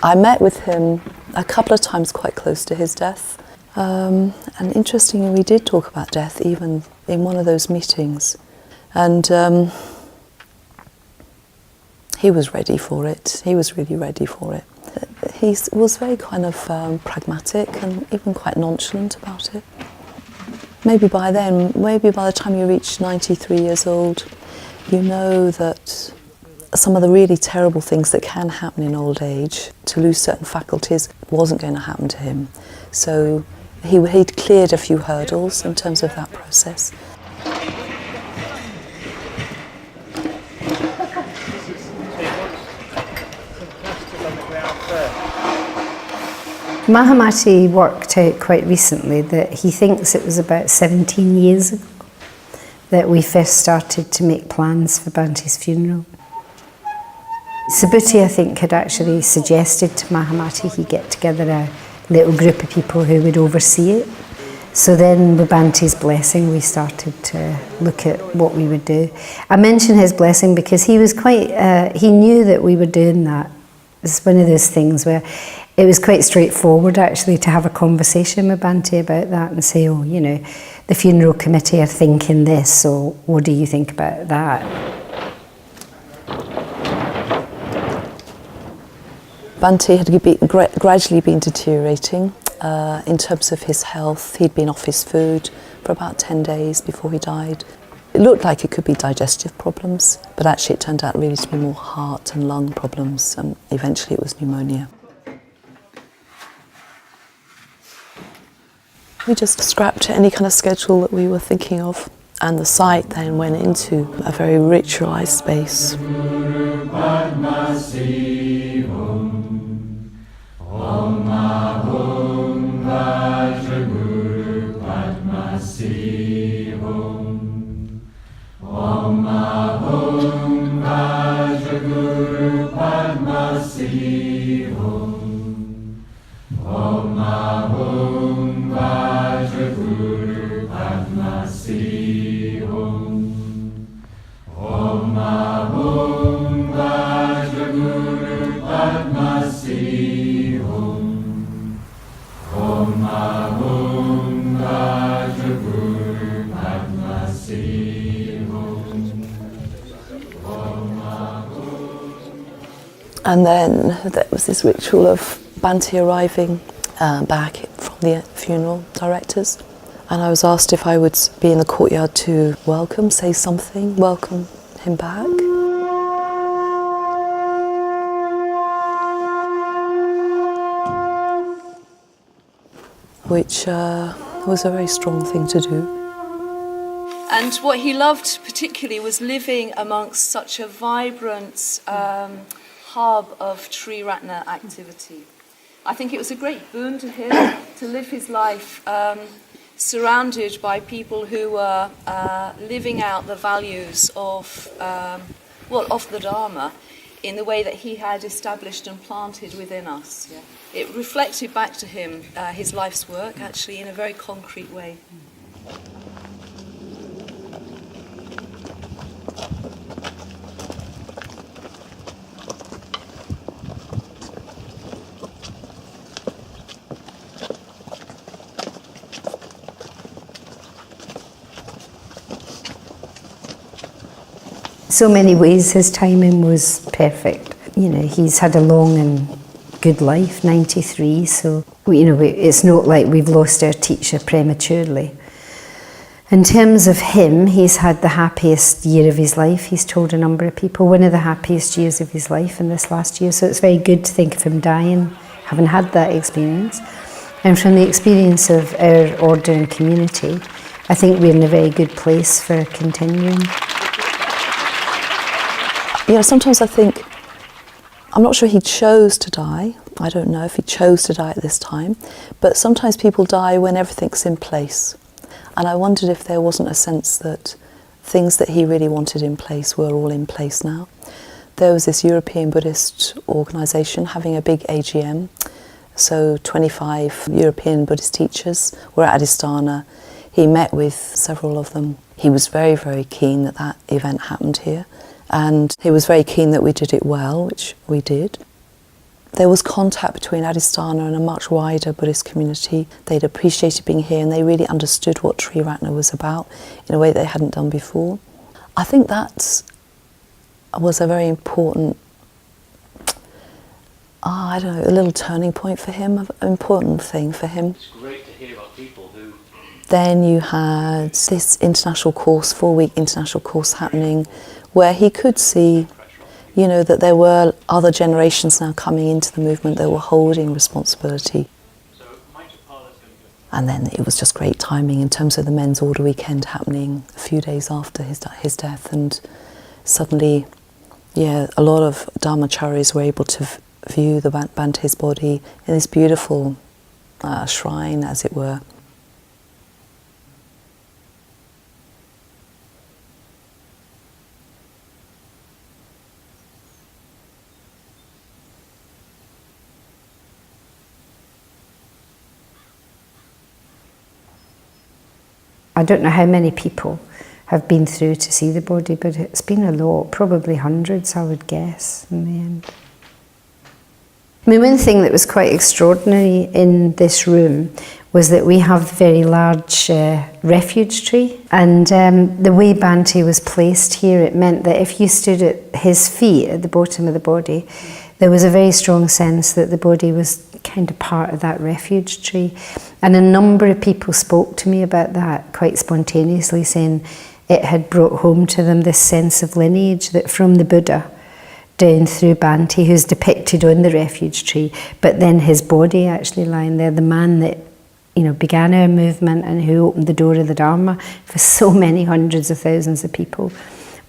I met with him a couple of times quite close to his death. And interestingly, we did talk about death even in one of those meetings. And he was ready for it. He was really ready for it. He was very kind of pragmatic and even quite nonchalant about it. Maybe by the time you reach 93 years old, you know that some of the really terrible things that can happen in old age, to lose certain faculties, wasn't going to happen to him. So he'd cleared a few hurdles in terms of that process. Mahamati worked out quite recently that he thinks it was about 17 years ago that we first started to make plans for Bante's funeral. Subhuti, I think, had actually suggested to Mahamati he get together a little group of people who would oversee it. So then with Bante's blessing we started to look at what we would do. I mention his blessing because he was quite, he knew that we were doing that. It's one of those things where it was quite straightforward actually to have a conversation with Bante about that and say, oh, you know, the funeral committee are thinking this, so what do you think about that? Bante had gradually been deteriorating in terms of his health. He'd been off his food for about 10 days before he died. It looked like it could be digestive problems, but actually it turned out really to be more heart and lung problems, and eventually it was pneumonia. We just scrapped any kind of schedule that we were thinking of, and the site then went into a very ritualised space. And then there was this ritual of Bante arriving back from the funeral directors, and I was asked if I would be in the courtyard to say something, welcome him back. Which was a very strong thing to do. And what he loved particularly was living amongst such a vibrant hub of Sri Ratna activity. I think it was a great boon to him to live his life surrounded by people who were living out the values of the Dharma in the way that he had established and planted within us. Yeah. It reflected back to him his life's work, actually, in a very concrete way. So many ways his timing was perfect. You know, he's had a long and good life, 93, so it's not like we've lost our teacher prematurely. In terms of him, he's had the happiest year of his life. He's told a number of people, one of the happiest years of his life in this last year, so it's very good to think of him dying, having had that experience. And from the experience of our order and community, I think we're in a very good place for continuing. You know, sometimes I think, I'm not sure he chose to die. I don't know if he chose to die at this time. But sometimes people die when everything's in place. And I wondered if there wasn't a sense that things that he really wanted in place were all in place now. There was this European Buddhist organisation having a big AGM. So 25 European Buddhist teachers were at Adhisthana. He met with several of them. He was very, very keen that that event happened here. And he was very keen that we did it well, which we did. there was contact between Adhisthana and a much wider Buddhist community. They'd appreciated being here and they really understood what Triratna was about in a way they hadn't done before. I think that was a very important, I don't know, a little turning point for him, an important thing for him. It's great to hear about people who... Then you had this international course, 4-week international course happening, where he could see, you know, that there were other generations now coming into the movement that were holding responsibility. And then it was just great timing in terms of the men's order weekend happening a few days after his death, and suddenly, yeah, a lot of Dharmacharis were able to view the Bante's body in this beautiful shrine, as it were. I don't know how many people have been through to see the body, but it's been a lot, probably hundreds, I would guess, in the end. I mean, one thing that was quite extraordinary in this room was that we have a very large refuge tree, and the way Bante was placed here, it meant that if you stood at his feet at the bottom of the body, there was a very strong sense that the body was kind of part of that refuge tree. And a number of people spoke to me about that quite spontaneously, saying it had brought home to them this sense of lineage, that from the Buddha down through Bante, who's depicted on the refuge tree, but then his body actually lying there, the man that, you know, began our movement and who opened the door of the Dharma for so many hundreds of thousands of people,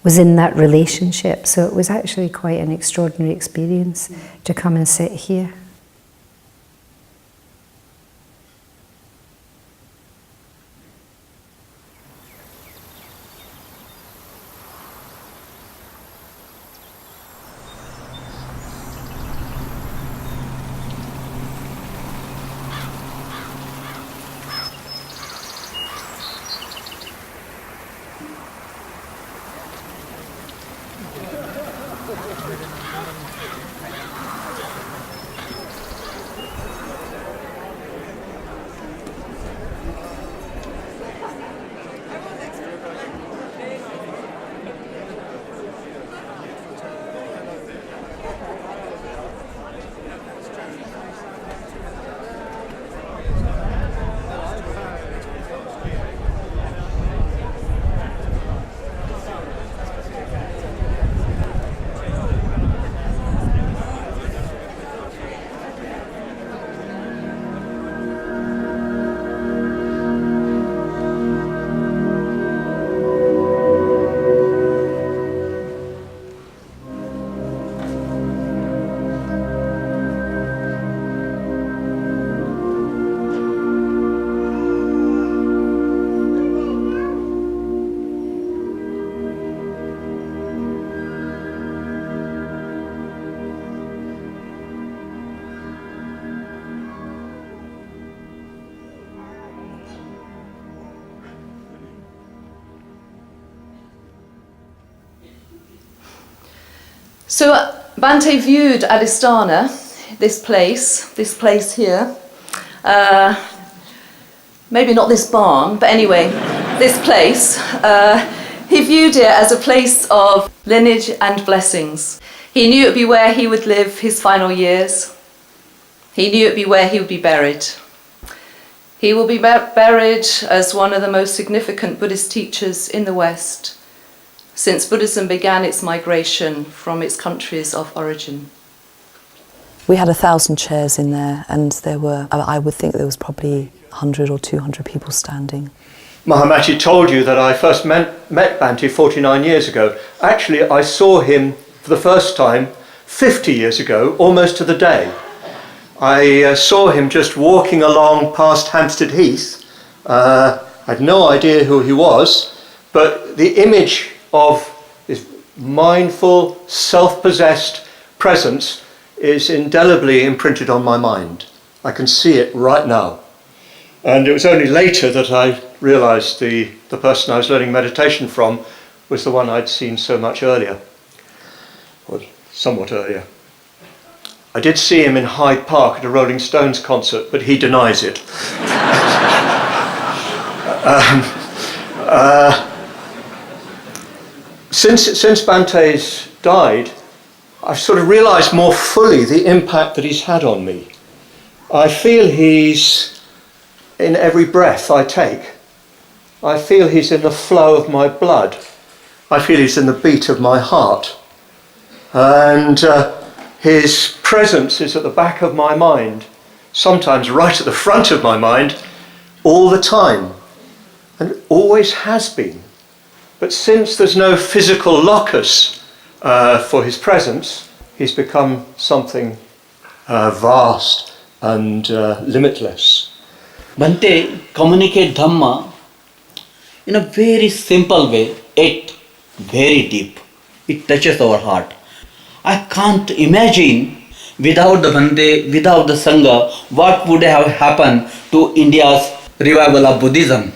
was in that relationship. So it was actually quite an extraordinary experience to come and sit here. So Bante viewed Adhisthana, this place here, maybe not this barn, but anyway, this place, he viewed it as a place of lineage and blessings. He knew it would be where he would live his final years. He knew it would be where he would be buried. He will be buried as one of the most significant Buddhist teachers in the West, since Buddhism began its migration from its countries of origin. We had 1,000 chairs in there, and there were, I would think there was probably 100 or 200 people standing. Mahamachi told you that I first met Bante 49 years ago. Actually, I saw him for the first time 50 years ago, almost to the day. I saw him just walking along past Hampstead Heath. I had no idea who he was, but the image of his mindful, self-possessed presence is indelibly imprinted on my mind. I can see it right now. And it was only later that I realised the person I was learning meditation from was the one I'd seen so much earlier, or somewhat earlier. I did see him in Hyde Park at a Rolling Stones concert, but he denies it. Since Bante's died, I've sort of realised more fully the impact that he's had on me. I feel he's in every breath I take. I feel he's in the flow of my blood. I feel he's in the beat of my heart. And his presence is at the back of my mind, sometimes right at the front of my mind, all the time, and always has been. But since there's no physical locus for his presence, he's become something vast and limitless. Bhante communicate Dhamma in a very simple way, yet very deep. It touches our heart. I can't imagine without the Bhante, without the Sangha, what would have happened to India's revival of Buddhism.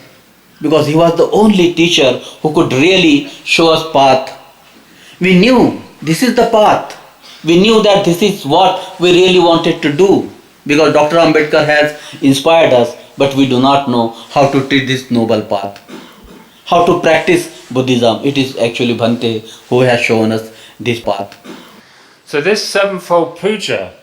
Because he was the only teacher who could really show us path. We knew this is the path. We knew that this is what we really wanted to do. Because Dr. Ambedkar has inspired us, but we do not know how to treat this noble path. How to practice Buddhism. It is actually Bhante who has shown us this path. So this sevenfold puja,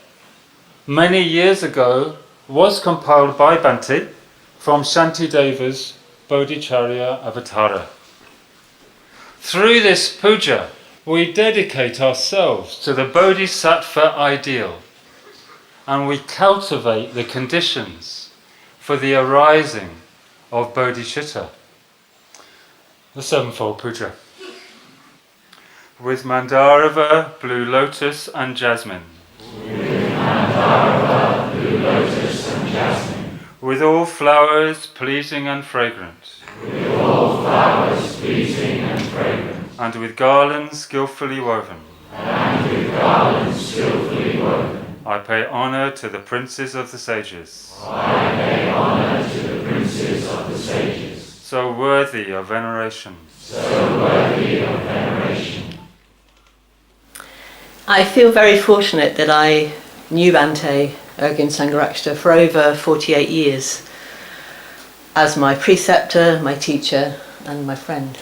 many years ago, was compiled by Bhante from Shantideva's Bodhicharya Avatara. Through this puja, we dedicate ourselves to the Bodhisattva ideal, and we cultivate the conditions for the arising of Bodhicitta. The sevenfold puja. With Mandarava, blue lotus and jasmine. With Mandarava, blue lotus and jasmine. With all flowers pleasing and fragrant. With all flowers pleasing and fragrant. And with garlands skillfully woven. And with garlands skillfully woven. I pay honour to the princes of the sages. I pay honour to the princes of the sages. So worthy of veneration. So worthy of veneration. I feel very fortunate that I knew Bhante Urgyen Sangharakshita for over 48 years as my preceptor, my teacher and my friend.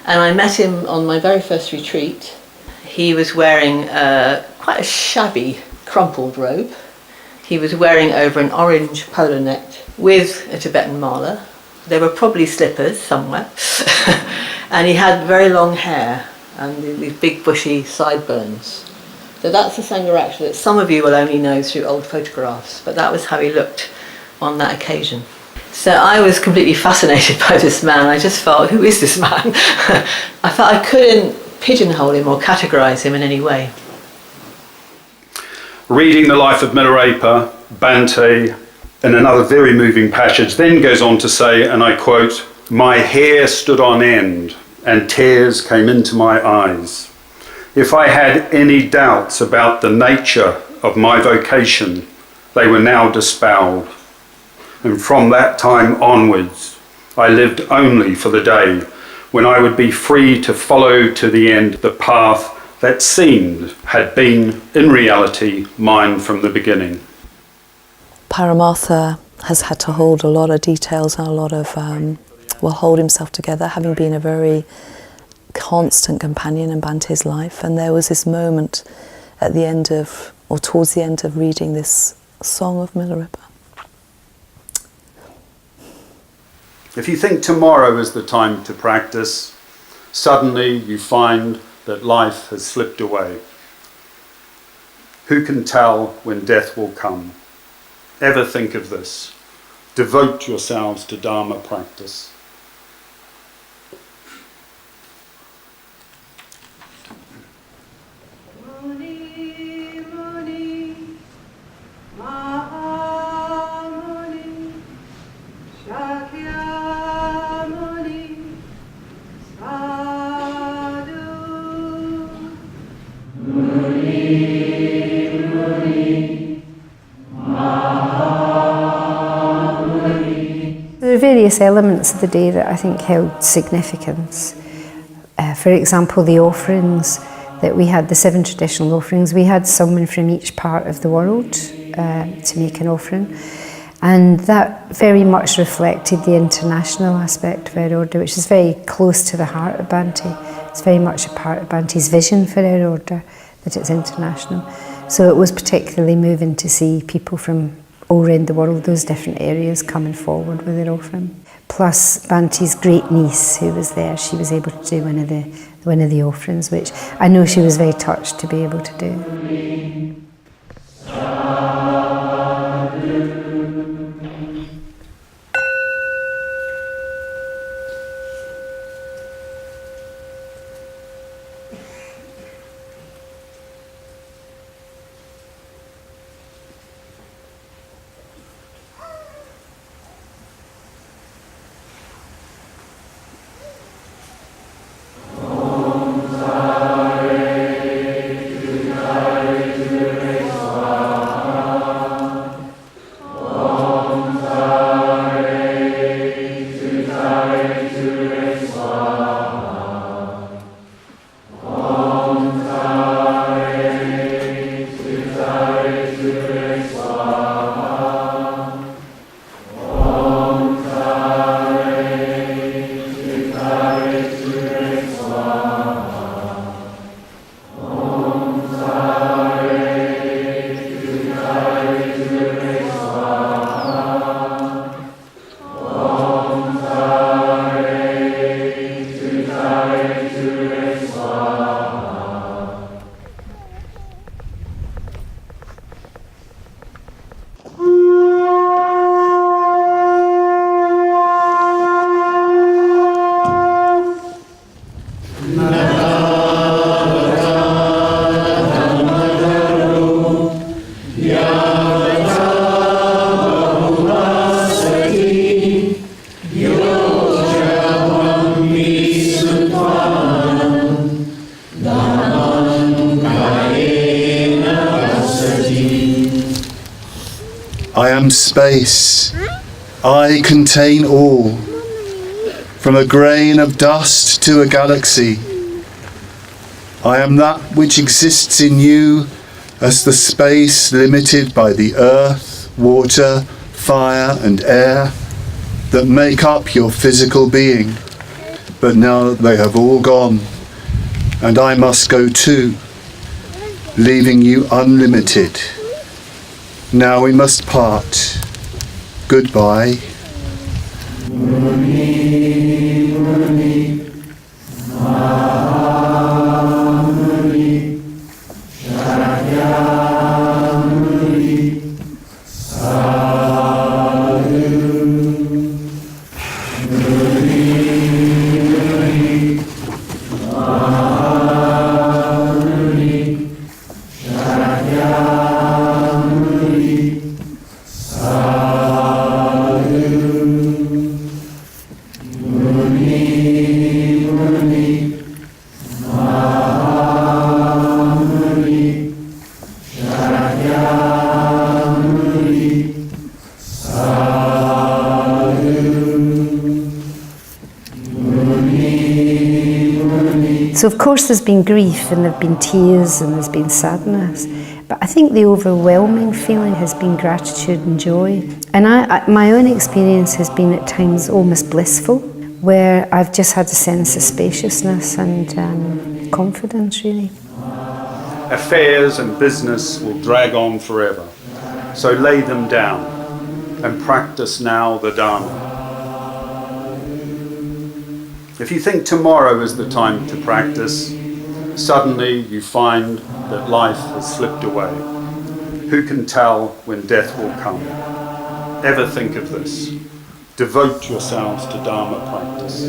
And I met him on my very first retreat. He was wearing quite a shabby, crumpled robe. He was wearing over an orange polo neck with a Tibetan mala. There were probably slippers somewhere. And he had very long hair and these big bushy sideburns. So that's the Sangharakshita that some of you will only know through old photographs, but that was how he looked on that occasion. So I was completely fascinated by this man. I just felt, who is this man? I felt I couldn't pigeonhole him or categorise him in any way. Reading the life of Milarepa, Bhante, in another very moving passage, then goes on to say, and I quote, "My hair stood on end, and tears came into my eyes. If I had any doubts about the nature of my vocation, they were now dispelled. And from that time onwards, I lived only for the day when I would be free to follow to the end the path that seemed had been, in reality, mine from the beginning." Paramartha has had to hold a lot of details and a lot of, hold himself together, having been a very constant companion in Bhante's life. And there was this moment at the end of, or towards the end of reading this song of Milarepa. If you think tomorrow is the time to practice, suddenly you find that life has slipped away. Who can tell when death will come? Ever think of this? Devote yourselves to Dharma practice. There are various elements of the day that I think held significance. For example, the offerings that we had the 7 traditional offerings. We had someone from each part of the world to make an offering. And that very much reflected the international aspect of our order, which is very close to the heart of Bhante. It's very much a part of Bhante's vision for our order, that it's international. So it was particularly moving to see people from all around the world, those different areas, coming forward with their offering. Plus Bhante's great niece who was there, she was able to do one of the offerings, which I know she was very touched to be able to do. I am space. I contain all. From a grain of dust to a galaxy. I am that which exists in you as the space limited by the earth, water, fire and air that make up your physical being. But now they have all gone, and I must go too, leaving you unlimited. Now we must part. Goodbye. So of course there's been grief and there've been tears and there's been sadness, but I think the overwhelming feeling has been gratitude and joy. And my own experience has been at times almost blissful, where I've just had a sense of spaciousness and confidence, really. Affairs and business will drag on forever, so lay them down and practice now the Dharma. If you think tomorrow is the time to practice, suddenly you find that life has slipped away. Who can tell when death will come? Ever think of this. Devote yourselves to Dharma practice.